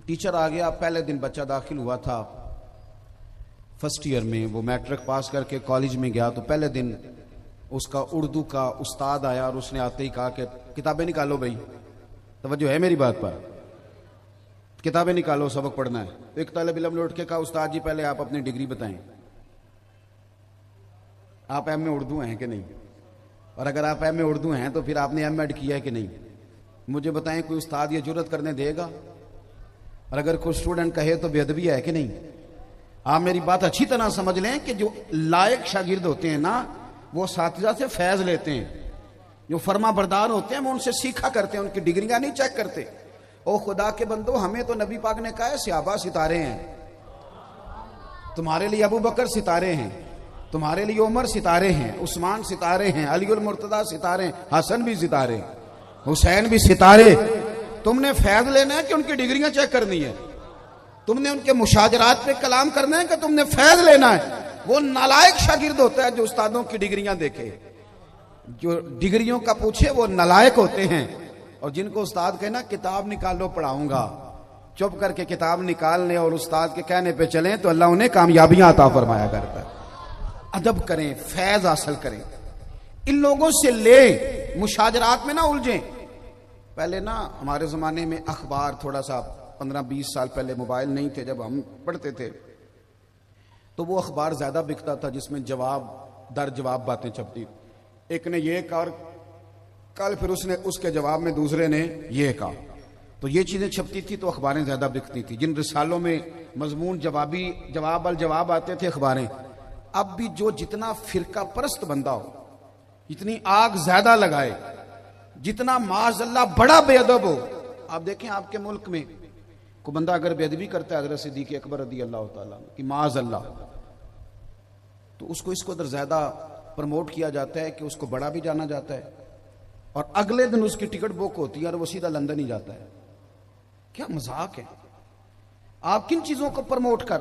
Teacher آ گیا، پہلے دن بچہ داخل ہوا تھا فرسٹ ایئر میں، وہ میٹرک پاس کر کے کالج میں گیا، تو پہلے دن اس کا اردو کا استاد آیا اور اس نے آتے ہی کہا کہ کتابیں نکالو بھائی، توجہ ہے میری بات پر، کتابیں نکالو سبق پڑھنا ہے۔ ایک طالب علم نے اٹھ کے کہا استاد جی پہلے آپ اپنی ڈگری بتائیں، آپ ایم اے اردو ہیں کہ نہیں، اور اگر آپ ایم اے اردو ہیں تو پھر آپ نے ایم ایڈ کیا ہے کہ نہیں، مجھے بتائیں کوئی استاد یہ جرت کرنے دے گا؟ اور اگر کوئی اسٹوڈنٹ کہے تو بے ادبی ہے کہ نہیں؟ آپ میری بات اچھی طرح سمجھ لیں کہ جو لائق شاگرد ہوتے ہیں نا وہ اساتذہ سے فیض لیتے ہیں، جو فرما بردار ہوتے ہیں وہ ان سے سیکھا کرتے ہیں، ان کی ڈگریاں نہیں چیک کرتے۔ او خدا کے بندو، ہمیں تو نبی پاک نے کہا ہے صحابہ ستارے ہیں، تمہارے لیے ابو بکر ستارے ہیں، تمہارے لیے عمر ستارے ہیں، عثمان ستارے ہیں، علی المرتضیٰ ستارے ہیں، حسن بھی ستارے، حسین بھی ستارے۔ تم نے فیض لینا ہے کہ ان کی ڈگریاں چیک کرنی ہے؟ تم نے ان کے مشاجرات پہ کلام کرنا ہے کہ تم نے فیض لینا ہے؟ وہ نالائق شاگرد ہوتا ہے جو استادوں کی ڈگریاں دیکھے، جو ڈگریوں کا پوچھے وہ نالائق ہوتے ہیں۔ اور جن کو استاد کہنا کتاب نکالو پڑھاؤں گا، چپ کر کے کتاب نکالنے اور استاد کے کہنے پہ چلیں تو اللہ انہیں کامیابیاں عطا فرمایا کرتا ہے۔ ادب کریں، فیض حاصل کریں، ان لوگوں سے لیں، مشاجرات میں نہ الجھیں۔ پہلے نا ہمارے زمانے میں اخبار، تھوڑا سا 15-20 سال پہلے موبائل نہیں تھے، جب ہم پڑھتے تھے تو وہ اخبار زیادہ بکتا تھا جس میں جواب در جواب باتیں چھپتی، ایک نے یہ کہا اور کل پھر اس کے جواب میں دوسرے نے یہ کہا، تو یہ چیزیں چھپتی تھی تو اخباریں زیادہ بکتی تھی۔ جن رسالوں میں مضمون جواب الجواب آتے تھے اخباریں، اب بھی جو جتنا فرقہ پرست بندہ ہو، جتنی آگ زیادہ لگائے، جتنا معاذ اللہ بڑا بے ادب ہو، آپ دیکھیں آپ کے ملک میں کوئی بندہ اگر بے ادبی کرتا ہے حضرت صدیق اکبر رضی اللہ تعالیٰ کہ معاذ اللہ، تو اس کو اس قدر زیادہ پروموٹ کیا جاتا ہے کہ اس کو بڑا بھی جانا جاتا ہے، اور اگلے دن اس کی ٹکٹ بک ہوتی ہے اور وہ سیدھا لندن ہی جاتا ہے۔ کیا مذاق ہے؟ آپ کن چیزوں کو پروموٹ کر